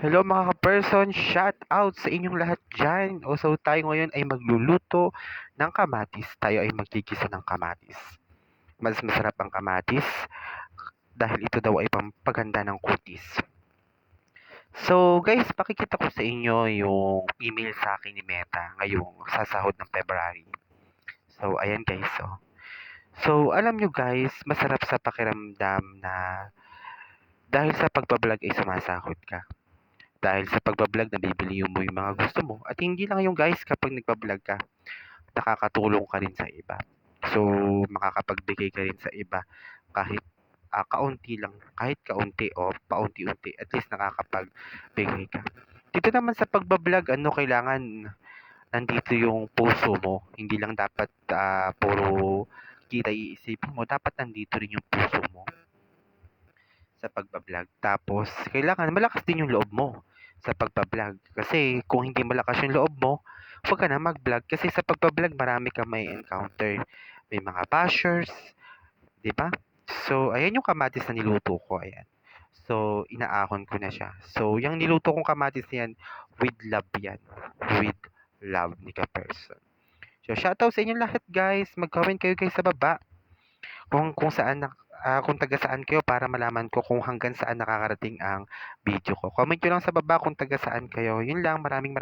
Hello mga ka-person, shout out sa inyong lahat dyan. So tayo ngayon ay magluluto ng kamatis. Tayo ay magkikisa ng kamatis. Mas masarap ang kamatis dahil ito daw ay pampaganda ng kutis. So guys, pakikita ko sa inyo yung email sa akin ni Meta ngayong sasahod ng February. So ayan guys. So alam nyo guys, masarap sa pakiramdam na dahil sa pagbablog ay sumasahod ka. Dahil sa pagbablog nabibili mo yung mga gusto mo at hindi lang yung guys kapag nagbablog ka, nakakatulong ka rin sa iba. So, makakapagbigay ka rin sa iba kahit kaunti lang, kahit kaunti o paunti-unti, at least nakakapagbigay ka. Dito naman sa pagbablog, kailangan nandito yung puso mo. Hindi lang dapat puro kita iisipin mo, dapat nandito rin yung puso mo sa pagbablog. Tapos, kailangan malakas din yung loob mo sa pagbablog. Kasi kung hindi malakas yung loob mo, huwag ka na mag-vlog. Kasi sa pagbablog, marami kang may encounter. May mga bashers, di ba? So, ayan yung kamatis na niluto ko. Ayan. So, inaahon ko na siya. So, yung niluto kong kamatis yan, with love yan. With love ni ka-person. So, shoutout sa inyo lahat guys. Mag-comment kayo guys sa baba kung saan kung taga saan kayo para malaman ko kung hanggang saan nakakarating ang video ko. Comment nyo lang sa baba kung taga saan kayo. Yun lang, maraming